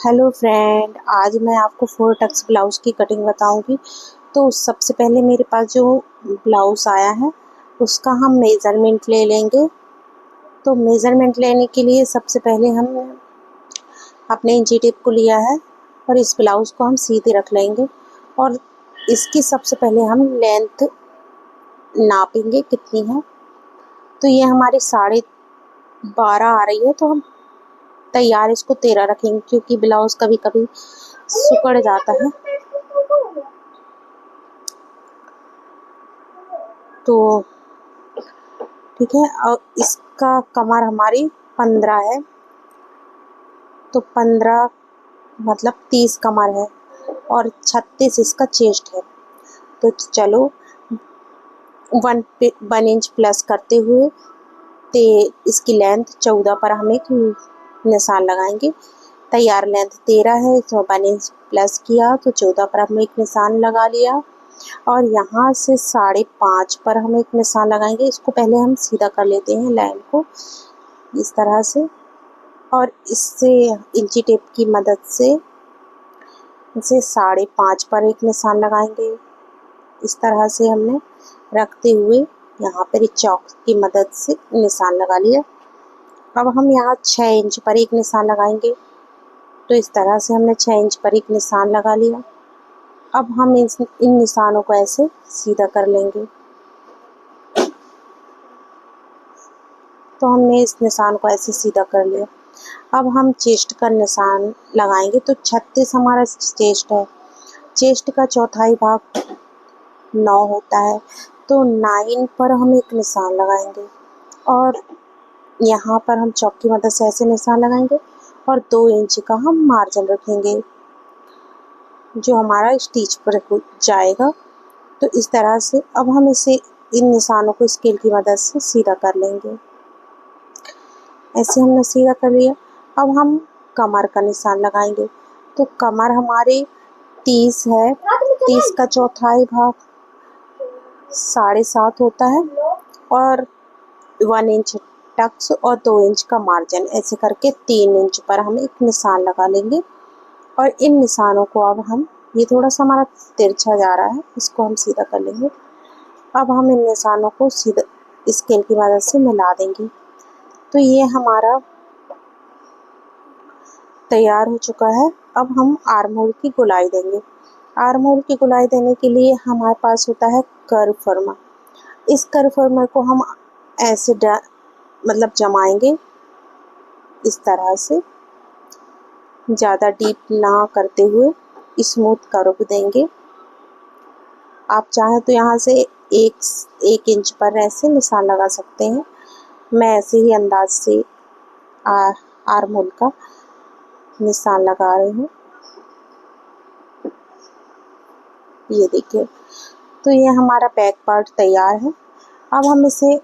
Hello friend, आज मैं आपको 4 टक्स ब्लाउज़ की कटिंग बताऊंगी। तो सबसे पहले मेरे पास जो ब्लाउज़ आया है उसका हम मेज़रमेंट ले लेंगे। तो मेज़रमेंट लेने के लिए सबसे पहले हम अपने इंची टेप को लिया है और इस ब्लाउज़ को हम सीधे रख लेंगे और इसकी सबसे पहले हम लेंथ नापेंगे कितनी है। तो ये हमारी 12.5 आ रही है, तो हम तैयार इसको 13 रखेंगे क्योंकि ब्लाउज़ कभी कभी सिकुड़ जाता है। तो ठीक है, और इसका कमर हमारी 15 है, तो 15 मतलब 30 कमर है और 36 इसका चेस्ट है। तो चलो 1 इंच प्लस करते हुए ते इसकी लेंथ 14 पर हम एक निशान लगाएंगे। तैयार लेंथ 13 है, तो 1 इंच प्लस किया तो 14 पर हम एक निशान लगा लिया और यहाँ से 5.5 पर हम एक निशान लगाएंगे। इसको पहले हम सीधा कर लेते हैं लाइन को इस तरह से, और इससे इंची टेप की मदद से इसे 5.5 पर एक निशान लगाएंगे। इस तरह से हमने रखते हुए यहाँ पर चौक की मदद से निशान लगा लिया। अब हम यहाँ 6 इंच पर एक निशान लगाएंगे। तो इस तरह से हमने 6 इंच पर एक निशान लगा लिया। अब हम इन निशानों को ऐसे सीधा कर लेंगे। तो हमने इस निशान को ऐसे सीधा कर लिया। अब हम चेस्ट का निशान लगाएंगे। तो 36 हमारा चेस्ट है। चेस्ट का चौथाई भाग 9 होता है, तो 9 पर हम एक निशान लगाएंगे और यहाँ पर हम चौक की मदद से ऐसे निशान लगाएंगे और 2 इंच का हम मार्जिन रखेंगे जो हमारा स्टिच पर जाएगा। तो इस तरह से अब हम इसे इन निशानों को स्केल की मदद से सीधा कर लेंगे। ऐसे हमने सीधा कर लिया। अब हम कमर का निशान लगाएंगे। तो कमर हमारे 30 है, 30 का चौथाई भाग 7.5 होता है और 1 इंच टक्स और 2 इंच का मार्जिन, ऐसे करके 3 इंच पर हम एक निशान लगा लेंगे। और इन निशानों को अब हम, ये थोड़ा सा हमारा तिरछा जा रहा है, इसको हम सीधा कर लेंगे। अब हम इन निशानों को सीधा स्केल की मदद से मिला देंगे। तो ये हमारा तैयार हो चुका है। अब हम आर्म होल की गोलाई देंगे। आर्म होल की गोलाई देने के लिए हमारे पास होता है कर्व फॉर्मा। इस कर्व फॉर्मा को हम ऐसे मतलब जमाएंगे इस तरह से, ज़्यादा डीप ना करते हुए स्मूथ कर्व देंगे। आप चाहें तो यहाँ से एक इंच पर ऐसे निशान लगा सकते हैं। मैं ऐसे ही अंदाज से आर्म होल का निशान लगा रही हूँ। ये देखिए, तो ये हमारा बैक पार्ट तैयार है। अब हम इसे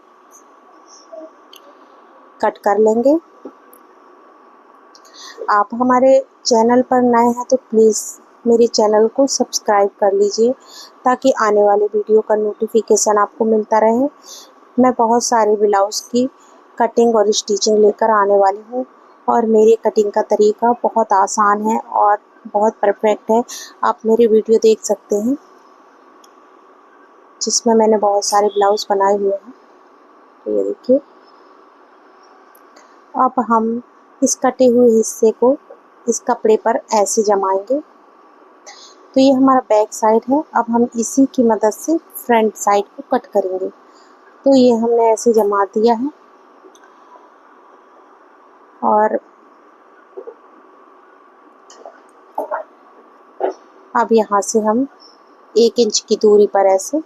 कट कर लेंगे। आप हमारे चैनल पर नए हैं तो प्लीज़ मेरे चैनल को सब्सक्राइब कर लीजिए ताकि आने वाले वीडियो का नोटिफिकेशन आपको मिलता रहे। मैं बहुत सारे ब्लाउज़ की कटिंग और स्टिचिंग लेकर आने वाली हूँ और मेरे कटिंग का तरीका बहुत आसान है और बहुत परफेक्ट है। आप मेरे वीडियो देख सकते हैं जिसमें मैंने बहुत सारे ब्लाउज़ बनाए हुए हैं। तो ये देखिए, अब हम इस कटे हुए हिस्से को इस कपड़े पर ऐसे जमाएंगे। तो ये हमारा बैक साइड है। अब हम इसी की मदद से फ्रंट साइड को कट करेंगे। तो ये हमने ऐसे जमा दिया है और अब यहाँ से हम 1 इंच की दूरी पर ऐसे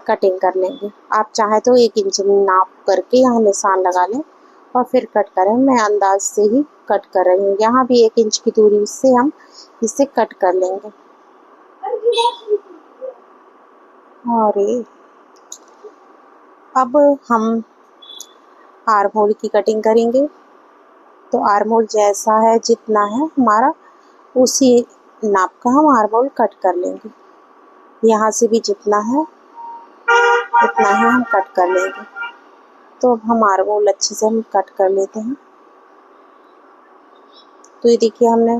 कटिंग कर लेंगे। आप चाहे तो 1 इंच नाप करके यहाँ निशान लगा लें और फिर कट करें। मैं अंदाज से ही कट कर रही हूँ। यहाँ भी 1 इंच की दूरी से हम इसे कट कर लेंगे। और अब हम आर्म होल की कटिंग करेंगे। तो आर्म होल जैसा है, जितना है हमारा, उसी नाप का हम आर्म होल कट कर लेंगे। यहाँ से भी जितना है उतना ही हम कट कर लेंगे। तो अब हम आर्म होल अच्छे से हम कट कर लेते हैं। तो ये देखिए हमने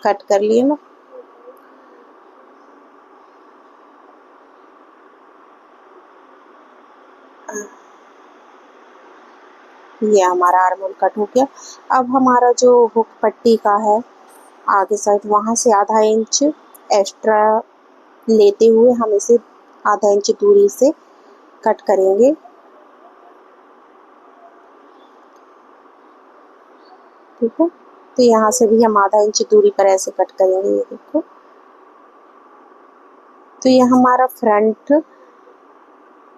कट कर लिए ना। ये हमारा आर्म होल कट हो गया। अब हमारा जो हुक पट्टी का है आगे साइड, वहाँ से आधा इंच एक्स्ट्रा लेते हुए हम इसे आधा इंच दूरी से कट करेंगे। ठीक है, तो यहाँ से भी हम आधा इंच दूरी पर ऐसे कट करेंगे। ये देखो, तो ये हमारा फ्रंट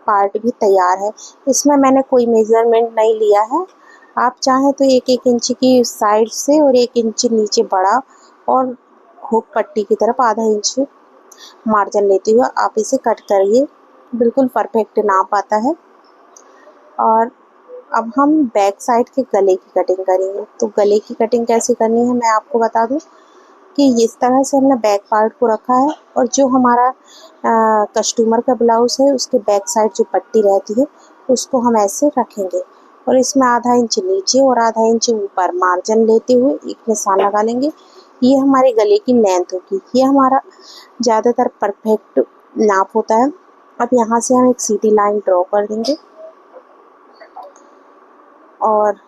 पार्ट भी तैयार है। इसमें मैंने कोई मेजरमेंट नहीं लिया है। आप चाहें तो 1-1 इंच की साइड से और 1 इंच नीचे बड़ा और हुक पट्टी की तरफ आधा इंच मार्जिन लेते हुए आप इसे कट करिए। बिल्कुल परफेक्ट नाप आता है। और अब हम बैक साइड के गले की कटिंग करेंगे। तो गले की कटिंग कैसे करनी है मैं आपको बता दूं कि इस तरह से हमने बैक पार्ट को रखा है और जो हमारा कस्टमर का ब्लाउज है उसके बैक साइड जो पट्टी रहती है उसको हम ऐसे रखेंगे और इसमें आधा इंच नीचे और आधा इंच ऊपर मार्जिन लेते हुए एक निशान लगा लेंगे। ये हमारे गले की लेंथ होगी। ये हमारा ज़्यादातर परफेक्ट नाप होता है। अब यहाँ से हम एक सीधी लाइन ड्रॉ कर देंगे और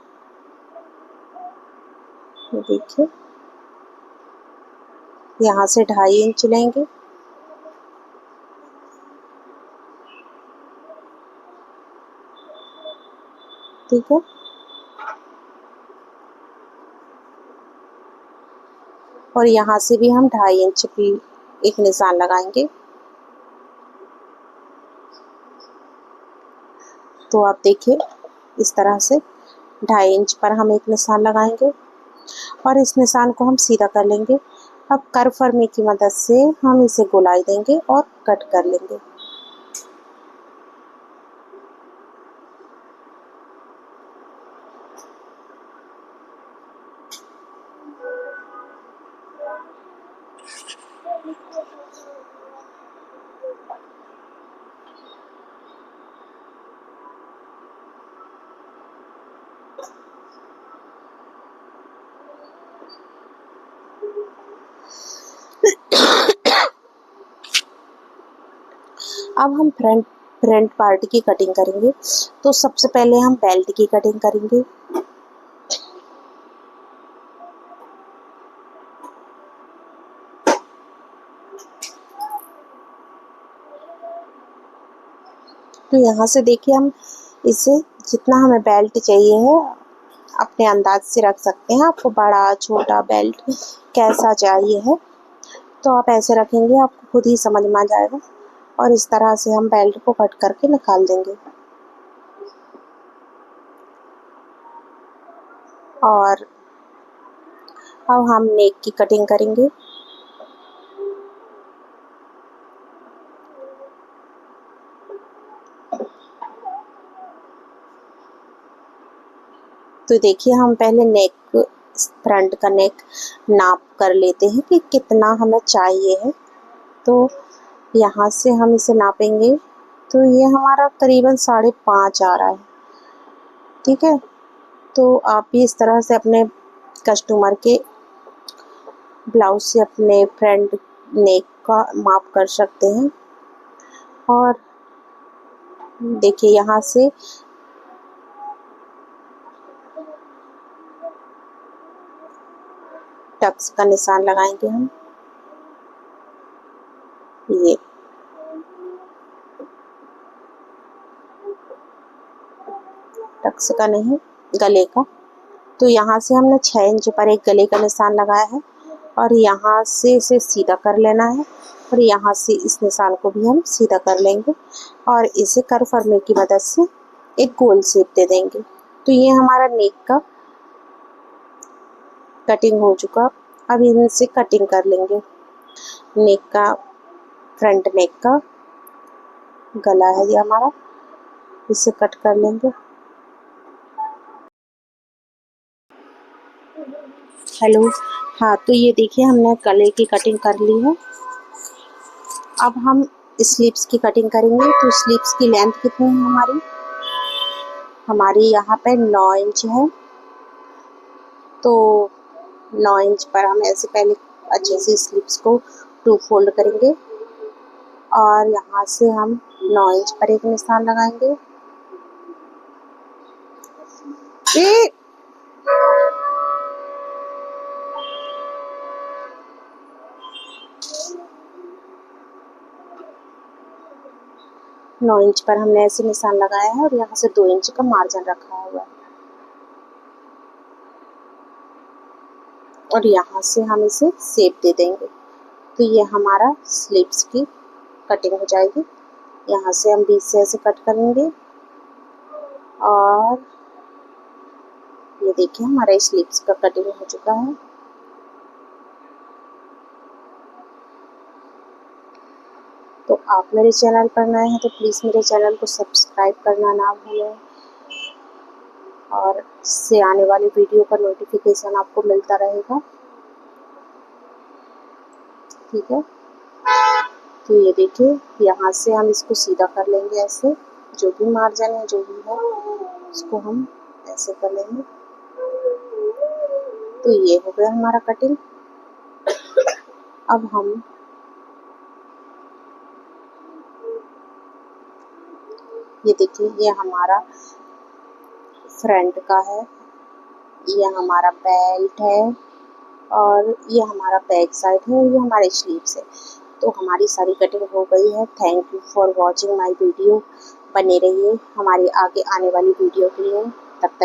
ये देखिए यहाँ से 2.5 इंच लेंगे। ठीक है, और यहाँ से भी हम 2.5 इंच की एक निशान लगाएंगे। तो आप देखिए इस तरह से 2.5 इंच पर हम एक निशान लगाएंगे और इस निशान को हम सीधा कर लेंगे। अब कर्व फरमे की मदद से हम इसे गोलाई देंगे और कट कर लेंगे। अब हम फ्रंट पार्ट की कटिंग करेंगे। तो सबसे पहले हम बेल्ट की कटिंग करेंगे। तो यहाँ से देखिए हम इसे जितना हमें बेल्ट चाहिए है अपने अंदाज से रख सकते हैं। आपको बड़ा छोटा बेल्ट कैसा चाहिए है तो आप ऐसे रखेंगे, आपको खुद ही समझ में आ जाएगा। और इस तरह से हम बेल्ट को कट करके निकाल देंगे। और अब हम नेक की कटिंग करेंगे। तो देखिए हम पहले नेक, फ्रंट का नेक नाप कर लेते हैं कि कितना हमें चाहिए है। तो यहाँ से हम इसे नापेंगे तो ये हमारा करीबन 5.5 आ रहा है। ठीक है, तो आप भी इस तरह से अपने कस्टमर के ब्लाउज से अपने फ्रंट नेक का माप कर सकते हैं। और देखिए यहाँ से टक्स का निशान लगाएंगे हम। ये टक्स का नहीं, गले का। तो यहाँ से हमने 6 इंच पर एक गले का निशान लगाया है और यहाँ से इसे सीधा कर लेना है और यहाँ से इस निशान को भी हम सीधा कर लेंगे और इसे कर्व फरमे की मदद से एक गोल शेप दे देंगे। तो ये हमारा नेक का कटिंग हो चुका। अब इनसे कटिंग कर लेंगे। नेक का, फ्रंट नेक का गला है ये हमारा, इसे कट कर लेंगे। हेलो, हाँ, तो ये देखिए हमने गले की कटिंग कर ली है। अब हम स्लीव्स की कटिंग करेंगे। तो स्लीव्स की लेंथ कितनी है हमारी यहाँ पे 9 इंच है। तो 9 इंच पर हम ऐसे पहले अच्छे से स्लीव्स को 2 फोल्ड करेंगे और यहाँ से हम 9 इंच पर एक निशान लगाएंगे। ये 9 इंच पर हमने ऐसे निशान लगाया है और यहाँ से 2 इंच का मार्जिन रखा हुआ है और यहाँ से हम इसे शेप दे देंगे। तो ये हमारा स्लीव्स की कटिंग हो जाएगी। यहाँ से हम बीच से ऐसे कट करेंगे और ये देखिए हमारा स्लीव्स का कटिंग हो चुका है। तो आप मेरे चैनल पर नए हैं तो प्लीज़ मेरे चैनल को सब्सक्राइब करना ना भूलें और इससे आने वाली वीडियो का नोटिफिकेशन आपको मिलता रहेगा। ठीक है, तो ये देखिए यहाँ से हम इसको सीधा कर लेंगे ऐसे, जो भी मार्जिन है जो भी है उसको हम ऐसे कर लेंगे। तो ये हो गया हमारा कटिंग। अब हम ये देखिए ये हमारा फ्रंट का है, ये हमारा बेल्ट है और ये हमारा बैक साइड है और ये हमारे स्लीव्स है। तो हमारी सारी कटिंग हो गई है। Thank you for watching my video. बने रहिए हमारी आगे आने वाली वीडियो के लिए। तब तक